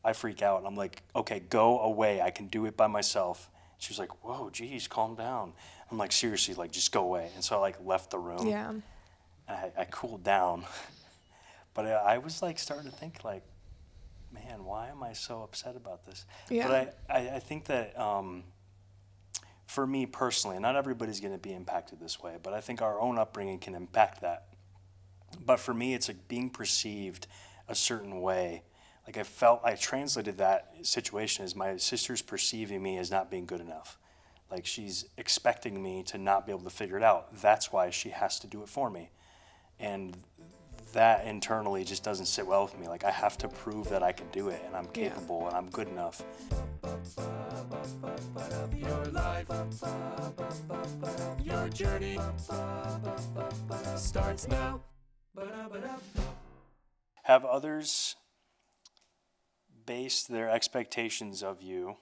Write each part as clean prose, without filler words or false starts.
I freak out. And I'm like, okay, go away. I can do it by myself. She was like, whoa, geez, calm down. I'm like, seriously, like, just go away. And so I, like, left the room. Yeah. I cooled down. But I was, like, starting to think, like, man, why am I so upset about this? Yeah. But I think that for me personally, not everybody's going to be impacted this way, but I think our own upbringing can impact that. But for me, it's like being perceived a certain way. Like I translated that situation as my sister's perceiving me as not being good enough. Like she's expecting me to not be able to figure it out. That's why she has to do it for me. And that internally just doesn't sit well with me. Like I have to prove that I can do it and I'm Yeah. capable and I'm good enough. Your life, your journey starts now. Have others based their expectations of you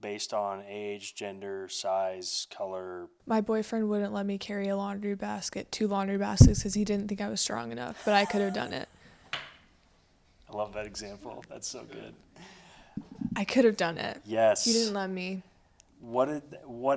based on age, gender, size, color? My boyfriend wouldn't let me carry a two laundry baskets, because he didn't think I was strong enough, but I could have done it. I love that example. That's so good. I could have done it. Yes. He didn't let me. What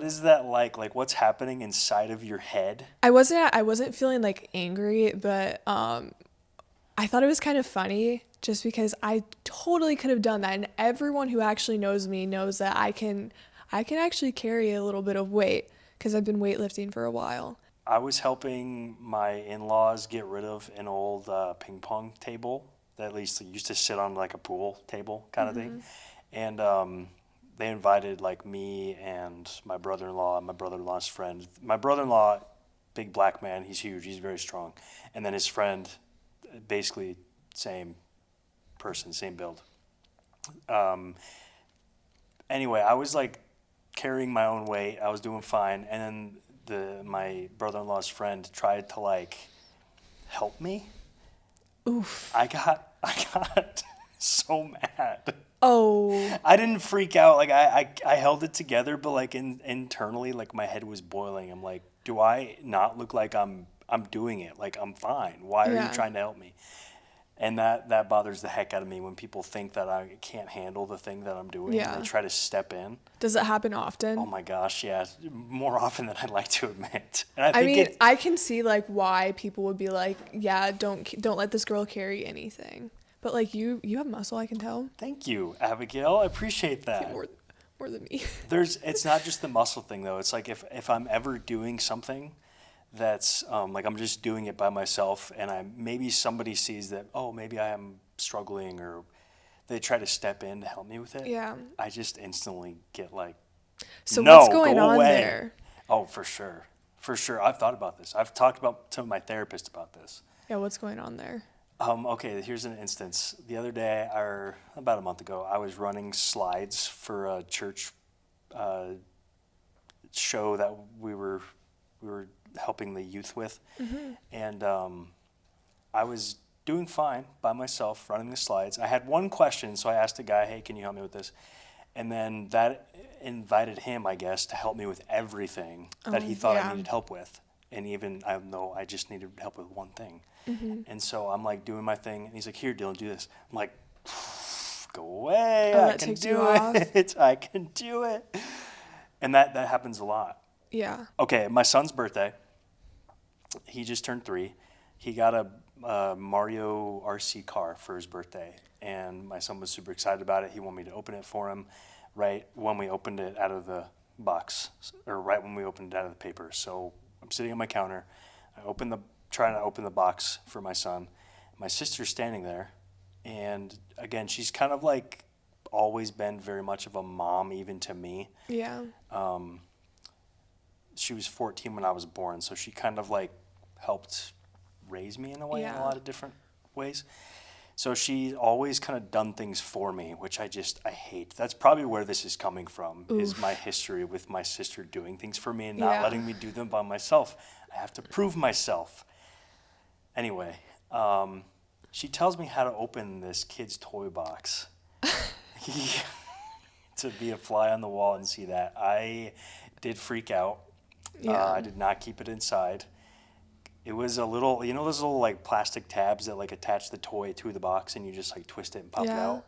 is that like? Like what's happening inside of your head? I wasn't feeling like angry, but I thought it was kind of funny just because I totally could have done that, and everyone who actually knows me knows that I can actually carry a little bit of weight because I've been weightlifting for a while. I was helping my in-laws get rid of an old ping pong table that at least used to sit on like a pool table kind of thing. And they invited like me and my brother-in-law and my brother-in-law's friend. My brother-in-law, big black man, he's huge, he's very strong. And then his friend, basically same person, same build. Anyway, I was like carrying my own weight. I was doing fine. And then my brother-in-law's friend tried to like help me. Oof. I got so mad. Oh. I didn't freak out. Like I held it together, but like internally, like my head was boiling. I'm like, do I not look like I'm doing it? Like I'm fine. Why are you Yeah. trying to help me? And that bothers the heck out of me when people think that I can't handle the thing that I'm doing. Yeah. And they try to step in. Does it happen often? Oh my gosh, yeah, more often than I'd like to admit. And I think mean, I can see like why people would be like, yeah, don't let this girl carry anything. But like you have muscle, I can tell. Thank you, Abigail. I appreciate that. More than me. It's not just the muscle thing though. It's like if I'm ever doing something that's like I'm just doing it by myself, and maybe somebody sees that, oh, maybe I am struggling, or they try to step in to help me with it. Yeah. I just instantly get like, So no, what's going go on away. there? Oh, for sure. For sure. I've thought about this. I've talked to my therapist about this. Yeah, what's going on there? Okay, here's an instance. The other day, or about a month ago, I was running slides for a church show that we were helping the youth with, and I was doing fine by myself running the slides. I had one question, so I asked the guy, "Hey, can you help me with this?" And then that invited him, I guess, to help me with everything that he thought I needed help with. And even I know I just needed help with one thing. And so I'm like doing my thing, and he's like, "Here, Dylan, do this." I'm like, "Go away! Oh, I that can takes do you off? it. I can do it." And that happens a lot. Yeah. Okay, my son's birthday. He just turned 3. He got a Mario RC car for his birthday, and my son was super excited about it. He wanted me to open it for him right when we opened it out of the box, or right when we opened it out of the paper. So I'm sitting at my counter. Trying to open the box for my son. My sister's standing there, and again, she's kind of like always been very much of a mom, even to me. Yeah. She was 14 when I was born, so she kind of like helped raise me in a way, in a lot of different ways. So she's always kind of done things for me, which I hate. That's probably where this is coming from, is my history with my sister doing things for me and not letting me do them by myself. I have to prove myself. Anyway, she tells me how to open this kid's toy box. To be a fly on the wall and see that. I did freak out. Yeah. I did not keep it inside. It was a little, those little like plastic tabs that like attach the toy to the box, and you just like twist it and pop it out.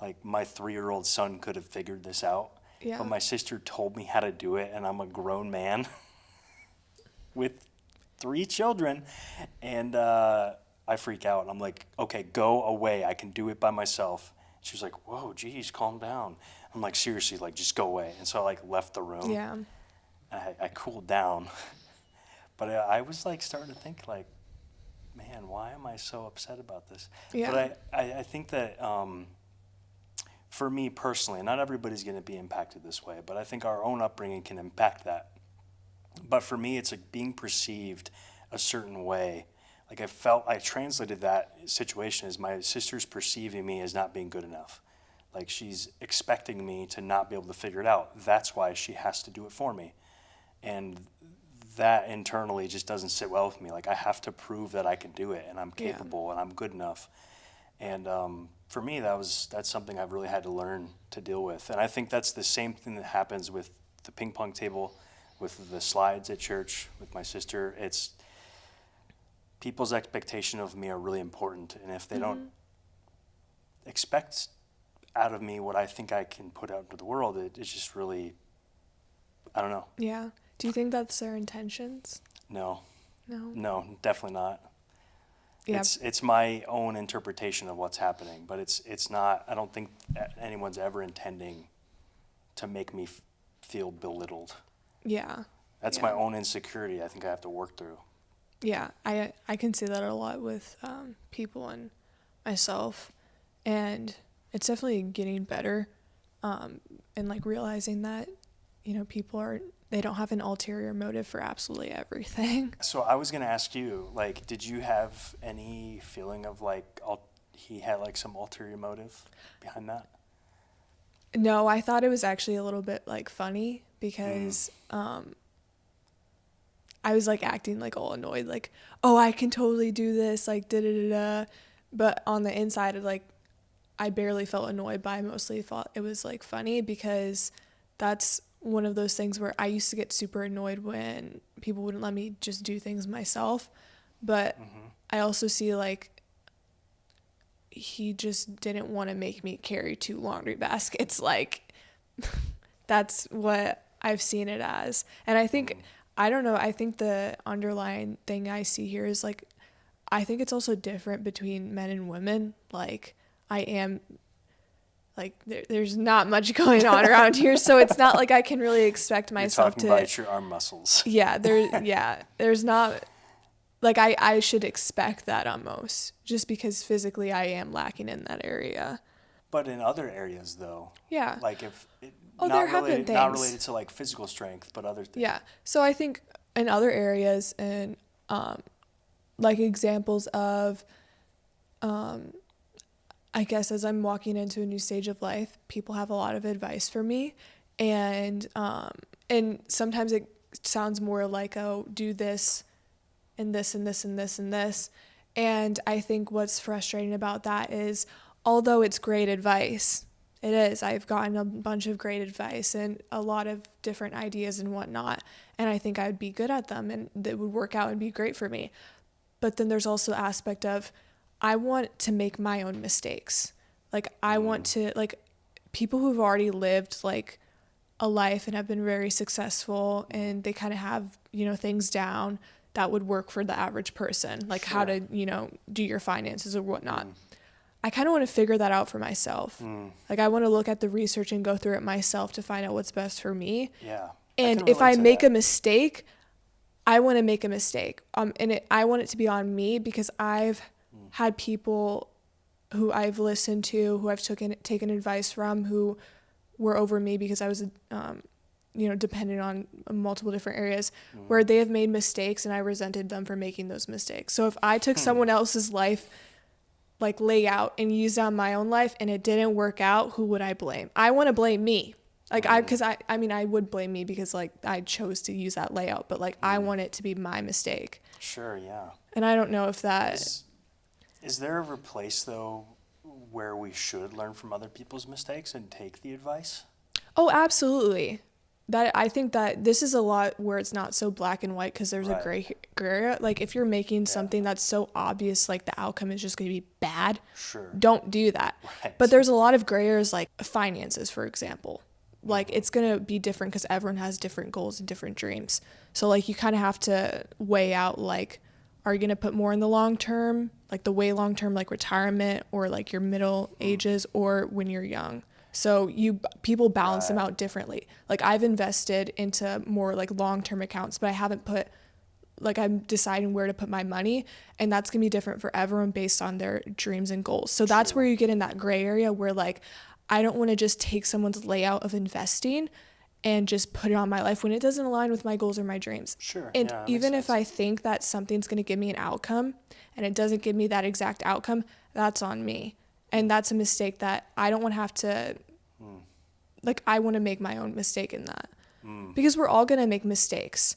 Like my 3-year-old son could have figured this out, Yeah. but my sister told me how to do it, and I'm a grown man with 3 children, and I freak out. I'm like, okay, go away. I can do it by myself. She was like, whoa, geez, calm down. I'm like, seriously, like, just go away. And so I like left the room. Yeah. I cooled down, but I was like starting to think like, man, why am I so upset about this? Yeah. But I think that for me personally, not everybody's going to be impacted this way, but I think our own upbringing can impact that. But for me, it's like being perceived a certain way. Like I translated that situation as my sister's perceiving me as not being good enough. Like she's expecting me to not be able to figure it out. That's why she has to do it for me. And that internally just doesn't sit well with me. Like I have to prove that I can do it and I'm capable and I'm good enough. And for me, that's something I've really had to learn to deal with. And I think that's the same thing that happens with the ping pong table, with the slides at church, with my sister. It's people's expectation of me are really important. And if they don't expect out of me what I think I can put out into the world, it's just really, I don't know. Yeah. Do you think that's their intentions? No, No. definitely not. Yeah. It's my own interpretation of what's happening, but it's not. I don't think anyone's ever intending to make me feel belittled. Yeah. That's my own insecurity. I think I have to work through. Yeah. I can see that a lot with people and myself, and it's definitely getting better, and like realizing that, people they don't have an ulterior motive for absolutely everything. So I was gonna ask you, like, did you have any feeling of like he had like some ulterior motive behind that? No, I thought it was actually a little bit like funny because I was like acting like all annoyed, like, oh, I can totally do this, like da da da da. But on the inside, I barely felt annoyed, but I mostly thought it was like funny because that's one of those things where I used to get super annoyed when people wouldn't let me just do things myself. But I also see like he just didn't want to make me carry 2 laundry baskets. Like that's what I've seen it as. And I think, I don't know, I think the underlying thing I see here is like, I think it's also different between men and women. Like I am like there's not much going on around here, so it's not like I can really expect myself You're talking about your arm muscles. There's not like I should expect that almost, just because physically I am lacking in that area. But in other areas, though, Yeah. like if it, There have been things. not related to like physical strength, but other things. Yeah. So I think in other areas, and like examples of I guess as I'm walking into a new stage of life, people have a lot of advice for me, and sometimes it sounds more like, oh, do this and this and this and this and this. And I think what's frustrating about that is, although it's great advice, it is. I've gotten a bunch of great advice and a lot of different ideas and whatnot, and I think I'd be good at them and it would work out and be great for me. But then there's also the aspect of, I want to make my own mistakes. Like I want to, like, people who've already lived like a life and have been very successful and they kind of have, things down that would work for the average person, like how to, do your finances or whatnot. I kind of want to figure that out for myself. Like I want to look at the research and go through it myself to find out what's best for me. Yeah. And if I make a mistake, I want to make a mistake. I want it to be on me, because I've had people who I've listened to, who I've taken advice from, who were over me because I was, dependent on multiple different areas, where they have made mistakes and I resented them for making those mistakes. So if I took someone else's life, like layout, and used on my own life and it didn't work out, who would I blame? I want to blame me. Like I would blame me because like I chose to use that layout, but like I want it to be my mistake. Sure, yeah. And I don't know if that is there ever a place though where we should learn from other people's mistakes and take the advice? Oh, absolutely. That I think that this is a lot where it's not so black and white, because there's a gray area. Like if you're making something that's so obvious, like the outcome is just going to be bad, Sure. don't do that. Right. But there's a lot of gray areas, like finances, for example. Like it's going to be different because everyone has different goals and different dreams. So like you kind of have to weigh out, like, are you going to put more in the long term, like the way long term, like retirement, or like your middle ages, or when you're young? So people balance them Right. out differently. Like I've invested into more like long-term accounts, but I haven't put, like, I'm deciding where to put my money, and that's going to be different for everyone based on their dreams and goals. So that's True. where you get in that gray area where, like, I don't want to just take someone's layout of investing and just put it on my life when it doesn't align with my goals or my dreams. Sure. And Yeah, that makes even if sense. I think that something's going to give me an outcome and it doesn't give me that exact outcome, that's on me. And that's a mistake that I don't want to have to, like, I want to make my own mistake in that. Because we're all going to make mistakes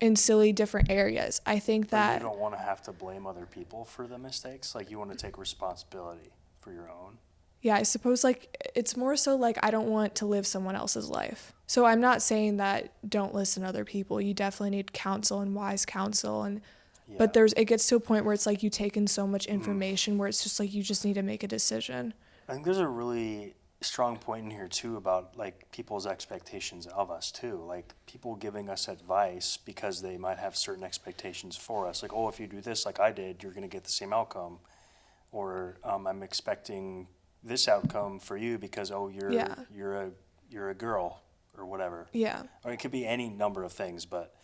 in silly different areas. I think But you that, don't want to have to blame other people for the mistakes. Like you want to take responsibility for your own. yeah, I suppose, like, it's more so like I don't want to live someone else's life. So I'm not saying that don't listen to other people. You definitely need counsel and wise counsel, and Yeah. but it gets to a point where it's like you take in so much information where it's just like you just need to make a decision. I think there's a really strong point in here too about like people's expectations of us too. Like people giving us advice because they might have certain expectations for us. Like, oh, if you do this like I did, you're going to get the same outcome. Or I'm expecting this outcome for you because Yeah. you're a girl or whatever. Yeah. Or it could be any number of things, but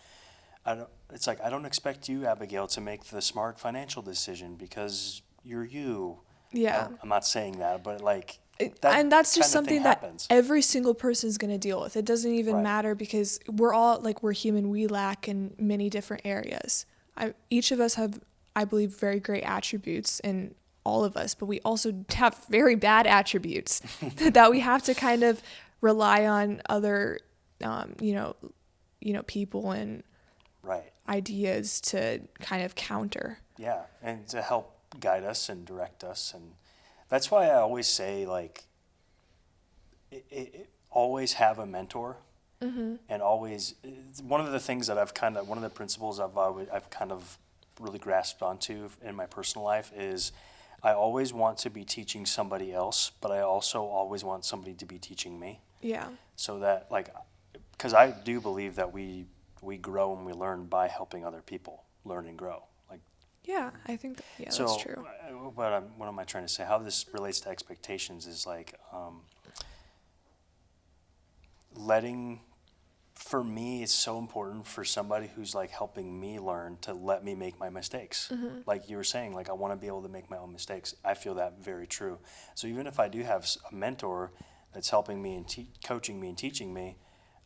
it's like I don't expect you, Abigail, to make the smart financial decision because you're you. Yeah. I'm not saying that, but like And that's just kind of thing something that happens. every single person is going to deal with. It doesn't even Right. matter because we're human. We lack in many different areas. Each of us have, I believe, very great attributes in all of us, but we also have very bad attributes that we have to kind of rely on other, people and Right. ideas to kind of counter. Yeah, and to help guide us and direct us, and that's why I always say like, always have a mentor, and always it's one of the things that one of the principles I've kind of really grasped onto in my personal life is I always want to be teaching somebody else, but I also always want somebody to be teaching me, Yeah. so that like, because I do believe that we grow and we learn by helping other people learn and grow. Like, Yeah, I think that's so, true. what am I trying to say? How this relates to expectations is like letting. For me, it's so important for somebody who's like helping me learn to let me make my mistakes. Like you were saying, like I want to be able to make my own mistakes. I feel that very true. So even if I do have a mentor that's helping me and coaching me and teaching me,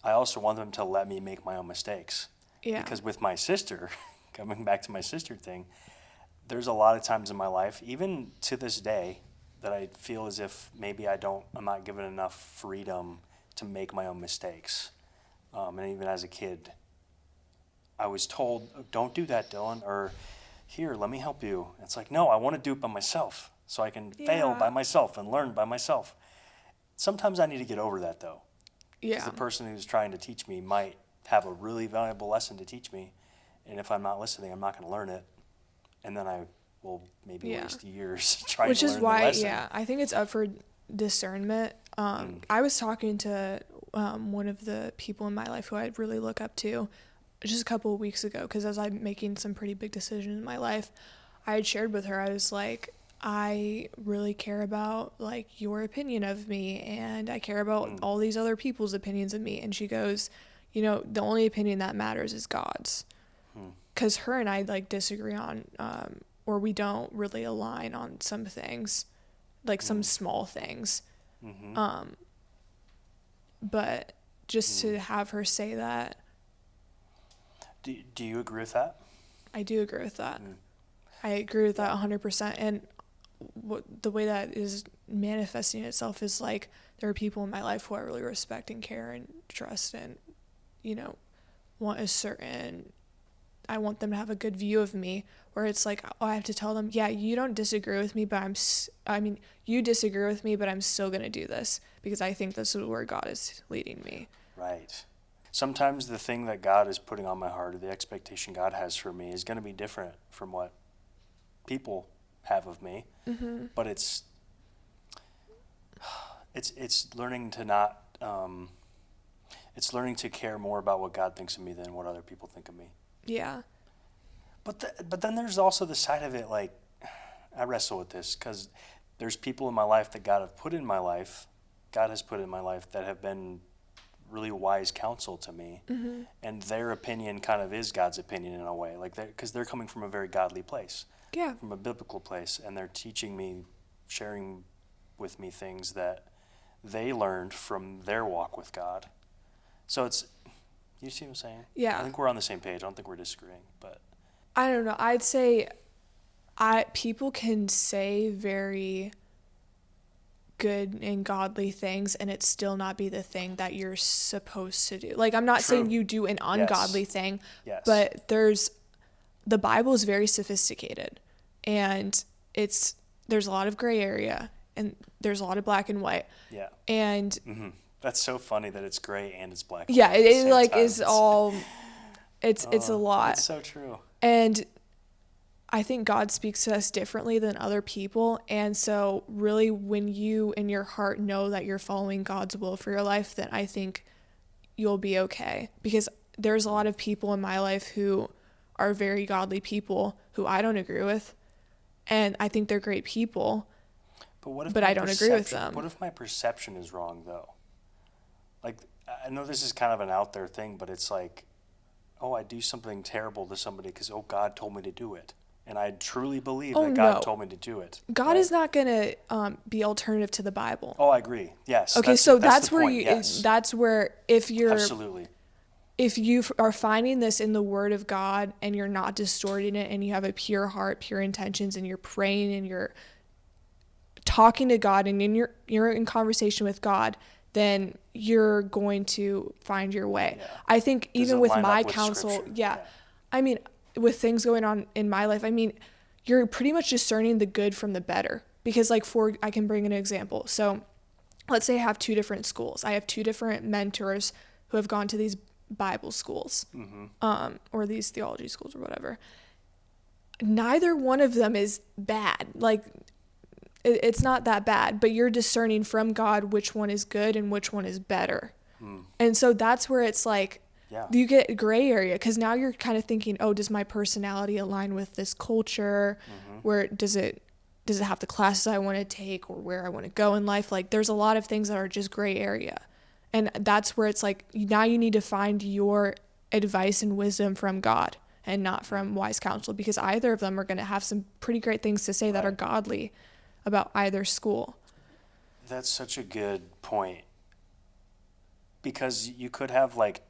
I also want them to let me make my own mistakes. Yeah. Because with my sister, coming back to my sister thing, there's a lot of times in my life, even to this day, that I feel as if maybe I'm not given enough freedom to make my own mistakes. And even as a kid, I was told, don't do that, Dylan, or here, let me help you. It's like, no, I want to do it by myself so I can fail Yeah. by myself and learn by myself. Sometimes I need to get over that, though. Because Yeah. the person who's trying to teach me might have a really valuable lesson to teach me. And if I'm not listening, I'm not going to learn it. And then I will maybe Yeah. waste years trying Which to is learn why, the lesson. yeah, I think it's up for discernment. I was talking to one of the people in my life who I really look up to just a couple of weeks ago, because as I'm making some pretty big decisions in my life, I had shared with her, I was like, I really care about like your opinion of me, and I care about all these other people's opinions of me. And she goes, the only opinion that matters is God's. Because her and I like disagree on, or we don't really align on some things, like some small things. But just to have her say that, Do you agree with that? I do agree with that. I agree with that 100%. And the way that is manifesting itself is like there are people in my life who I really respect and care and trust and, want I want them to have a good view of me, where it's like, I have to tell them, yeah, you don't disagree with me, but you disagree with me, but I'm still going to do this because I think this is where God is leading me. Right. sometimes the thing that God is putting on my heart, or the expectation God has for me, is going to be different from what people have of me. But it's learning to not it's learning to care more about what God thinks of me than what other people think of me. Yeah. But then there's also the side of it, like, I wrestle with this because there's people in my life that God has put in my life that have been really wise counsel to me, and their opinion kind of is God's opinion in a way, like, because they're coming from a very godly place, Yeah. from a biblical place, and they're teaching me, sharing with me things that they learned from their walk with God. So you see what I'm saying? Yeah. I think we're on the same page. I don't think we're disagreeing, but I don't know. I'd say people can say very good and godly things and it still not be the thing that you're supposed to do. Like, I'm not True. saying you do an ungodly thing, Yes. but the Bible is very sophisticated, and there's a lot of gray area, and there's a lot of black and white. Yeah. And That's so funny that it's gray and it's black. yeah, at the it same like time. is all it's a lot. It's so true. And I think God speaks to us differently than other people. And so really, when you in your heart know that you're following God's will for your life, then I think you'll be okay. Because there's a lot of people in my life who are very godly people who I don't agree with. And I think they're great people, but I don't agree with them. What if my perception is wrong, though? Like, I know this is kind of an out there thing, but it's like, oh, I do something terrible to somebody because, oh, God told me to do it. And I truly believe that God told me to do it. God right? is not going to be alternative to the Bible. Oh, I agree. Yes. Okay, so that's the where point. Yes. that's where if Absolutely. if you are finding this in the Word of God and you're not distorting it and you have a pure heart, pure intentions, and you're praying and you're talking to God and you're in conversation with God, then you're going to find your way. Yeah. I think Does even it with line my up with counsel, Scripture? yeah. I mean, with things going on in my life, I mean, you're pretty much discerning the good from the better. Because I can bring an example. So let's say I have two different schools. I have two different mentors who have gone to these Bible schools, or these theology schools or whatever. Neither one of them is bad. Like, it's not that bad, but you're discerning from God which one is good and which one is better. And so that's where it's like, you get gray area, because now you're kind of thinking, oh, does my personality align with this culture? Where does it have the classes I want to take or where I want to go in life? Like, there's a lot of things that are just gray area. And that's where it's like, now you need to find your advice and wisdom from God and not from wise counsel, because either of them are going to have some pretty great things to say that are godly about either school. That's such a good point, because you could have like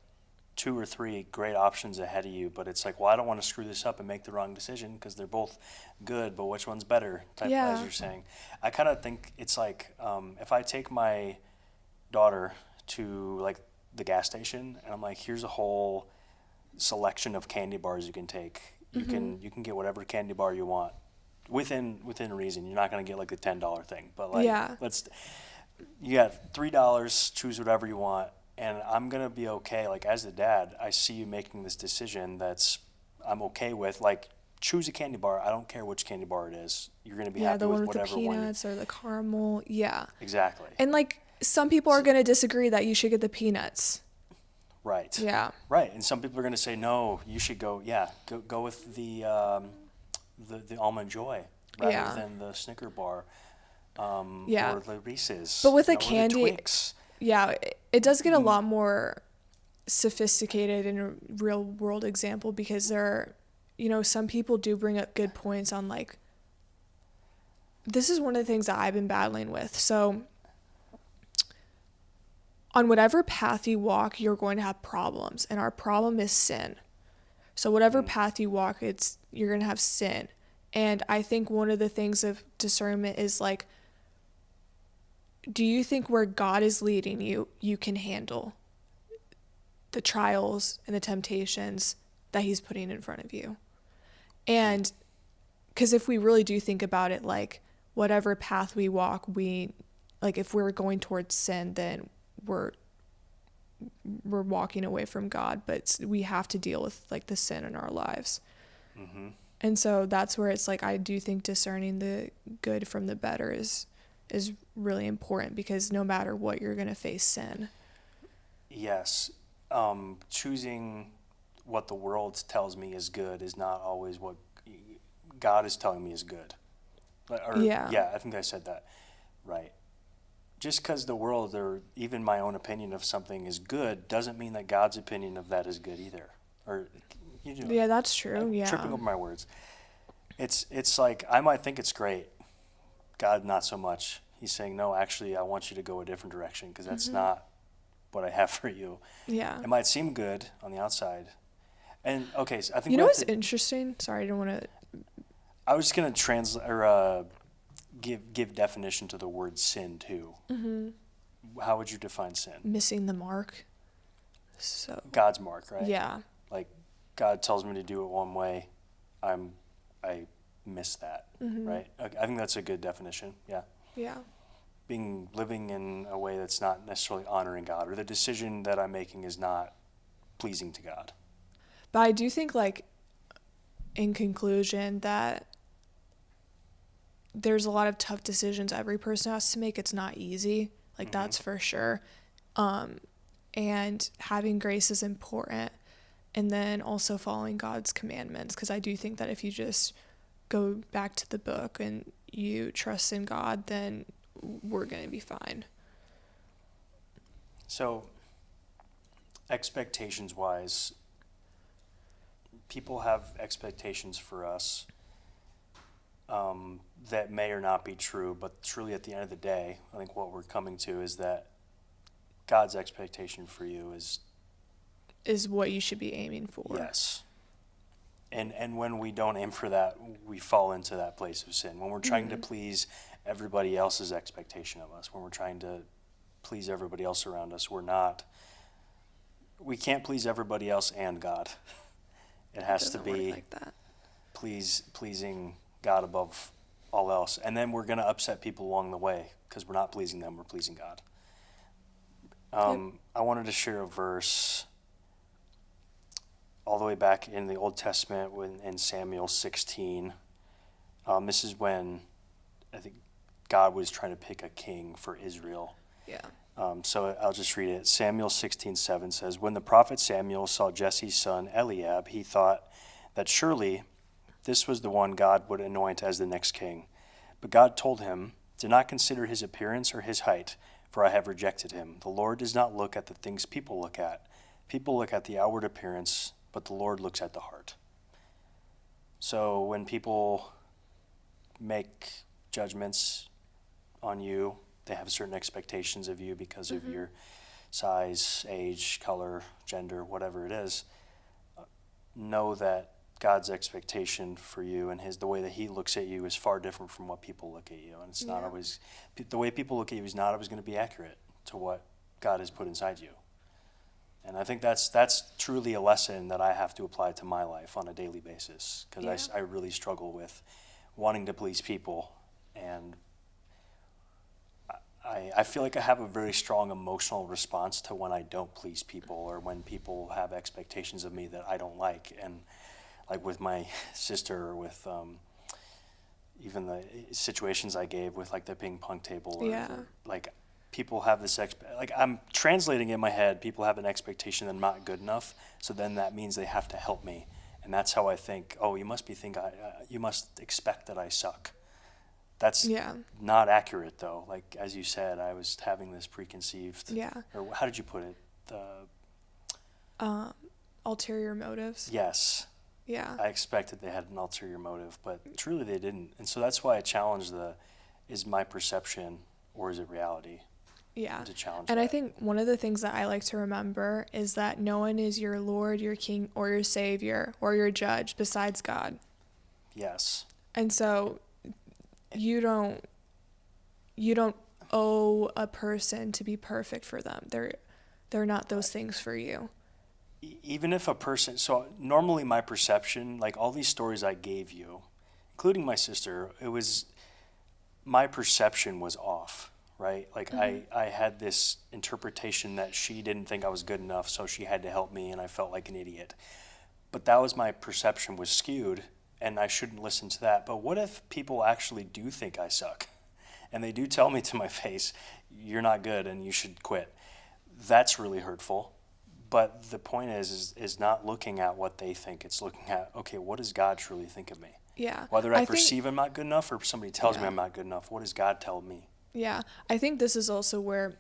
2 or 3 great options ahead of you, but it's like, well, I don't want to screw this up and make the wrong decision because they're both good, but which one's better, as you're saying. I kind of think it's like, if I take my daughter to like the gas station and I'm like, here's a whole selection of candy bars you can take. You can get whatever candy bar you want within reason. You're not going to get like the $10 thing, but like, you got $3, choose whatever you want. And I'm going to be okay. Like, as a dad, I see you making this decision I'm okay with. Like, choose a candy bar. I don't care which candy bar it is. You're going to be happy with whatever one. Yeah, the one with the peanuts or the caramel. Yeah. Exactly. And like, some people are going to disagree that you should get the peanuts. Right. Yeah. Right. And some people are going to say, no, you should go with the Almond Joy rather than the Snicker bar. Or the Reese's. But with a or the candy, Twix. Yeah, it does get a lot more sophisticated in a real world example, because some people do bring up good points on, like, this is one of the things that I've been battling with. So on whatever path you walk, you're going to have problems, and our problem is sin. So whatever path you walk, you're going to have sin. And I think one of the things of discernment is like, do you think where God is leading you, you can handle the trials and the temptations that he's putting in front of you? And because if we really do think about it, like, whatever path we walk, if we're going towards sin, then we're we're walking away from God, but we have to deal with like the sin in our lives. Mm-hmm. And so that's where it's like I do think discerning the good from the better is really important, because no matter what, you're going to face sin. Yes. Choosing what the world tells me is good is not always what God is telling me is good. Or, Yeah. yeah, I think I said that right. Just because the world or even my own opinion of something is good doesn't mean that God's opinion of that is good either. Or, you know, Yeah, that's true. I'm Yeah. tripping over my words. It's like I might think it's great. God, not so much. He's saying, no, actually, I want you to go a different direction because that's Hmm. not what I have for you. Yeah. It might seem good on the outside. And okay, so I think You we know have what's to. interesting? Sorry, I don't want to. I was just gonna translate or give definition to the word sin too. Hmm. How would you define sin? Missing the mark. So, God's mark, right? yeah. Like God tells me to do it one way, I miss that, Hmm. right? Okay, I think that's a good definition. Yeah, Yeah. living in a way that's not necessarily honoring God, or the decision that I'm making is not pleasing to God. But I do think, like, in conclusion, that there's a lot of tough decisions every person has to make. It's not easy. Like, Mm-hmm. that's for sure. And having grace is important. And then also following God's commandments. Because I do think that if you just go back to the book and you trust in God, then we're going to be fine. So, expectations wise, people have expectations for us that may or not be true, but truly at the end of the day, I think what we're coming to is that God's expectation for you Is what you should be aiming for. yes. And when we don't aim for that, we fall into that place of sin. When we're trying to please everybody else's expectation of us, when we're trying to please everybody else around us, we can't please everybody else and God. It has to Doesn't work be like that. pleasing God above all else. And then we're going to upset people along the way because we're not pleasing them, we're pleasing God. I wanted to share a verse all the way back in the Old Testament in Samuel 16. This is when I think God was trying to pick a king for Israel. Yeah. So I'll just read it. Samuel 16:7 says, when the prophet Samuel saw Jesse's son Eliab, he thought that surely this was the one God would anoint as the next king. But God told him, do not consider his appearance or his height, for I have rejected him. The Lord does not look at the things people look at. People look at the outward appearance, but the Lord looks at the heart. So when people make judgments on you, they have certain expectations of you because of your size, age, color, gender, whatever it is. Know that God's expectation for you and the way that he looks at you is far different from what people look at you. And it's not always, the way people look at you is not always going to be accurate to what God has put inside you. And I think that's truly a lesson that I have to apply to my life on a daily basis, because I really struggle with wanting to please people. And I feel like I have a very strong emotional response to when I don't please people, or when people have expectations of me that I don't like. And like with my sister, or with even the situations I gave with like the ping pong table, or like people have this like I'm translating in my head, people have an expectation that I'm not good enough, so then that means they have to help me. And that's how I think, oh, you must you must expect that I suck. That's not accurate, though. Like, as you said, I was having this preconceived, or how did you put it? Ulterior motives. Yes. Yeah. I expected they had an ulterior motive, but truly they didn't. And so that's why I challenge is my perception or is it reality? Yeah. To challenge and that. I think one of the things that I like to remember is that no one is your Lord, your King, or your Savior, or your judge besides God. Yes. And so you don't owe a person to be perfect for them. They're not those things for you. Even if a person, so normally my perception, like all these stories I gave you, including my sister, my perception was off, right? Like I had this interpretation that she didn't think I was good enough, so she had to help me, and I felt like an idiot. But that was my perception was skewed, and I shouldn't listen to that. But what if people actually do think I suck? And they do tell me to my face, you're not good and you should quit. That's really hurtful. But the point is not looking at what they think. It's looking at, okay, what does God truly think of me? Yeah. Whether I think perceive I'm not good enough or somebody tells me Yeah. I'm not good enough, what does God tell me? Yeah, I think this is also where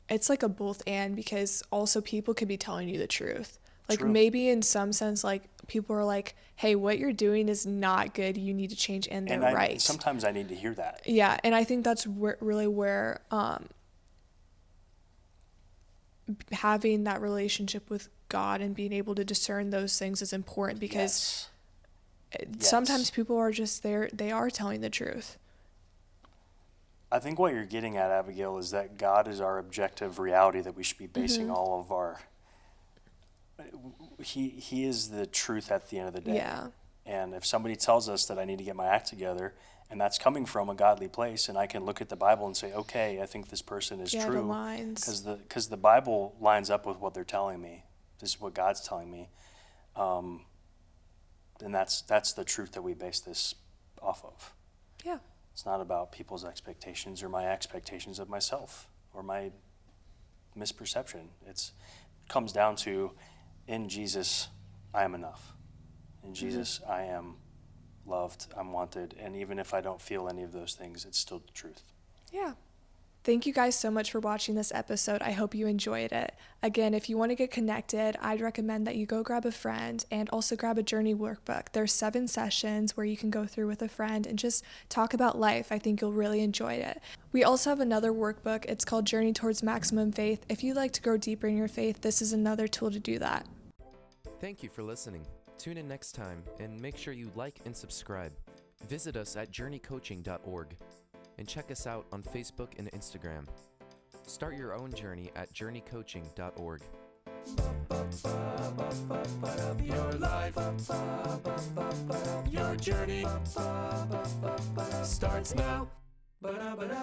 it's like a both and, because also people could be telling you the truth. Like True. maybe in some sense, like people are like, hey, what you're doing is not good. You need to change, and they're And right. sometimes I need to hear that. Yeah, and I think that's really where having that relationship with God and being able to discern those things is important, because sometimes Yes. people are just there, they are telling the truth. I think what you're getting at, Abigail, is that God is our objective reality that we should be basing all of our. He is the truth at the end of the day. Yeah. And if somebody tells us that I need to get my act together, and that's coming from a godly place, and I can look at the Bible and say, okay, I think this person is Yeah, the true, lines. because the Bible lines up with what they're telling me. This is what God's telling me, and that's the truth that we base this off of. Yeah. It's not about people's expectations or my expectations of myself or my misperception. It comes down to, in Jesus, I am enough. In Jesus, I am loved, I'm wanted, and even if I don't feel any of those things, it's still the truth. Yeah. Thank you guys so much for watching this episode. I hope you enjoyed it. Again, if you want to get connected, I'd recommend that you go grab a friend and also grab a journey workbook. There's 7 sessions where you can go through with a friend and just talk about life. I think you'll really enjoy it. We also have another workbook. It's called Journey Towards Maximum Faith. If you'd like to grow deeper in your faith, this is another tool to do that. Thank you for listening. Tune in next time and make sure you like and subscribe. Visit us at journeycoaching.org and check us out on Facebook and Instagram. Start your own journey at journeycoaching.org. Your life, your journey starts now. Ba-da-ba-da.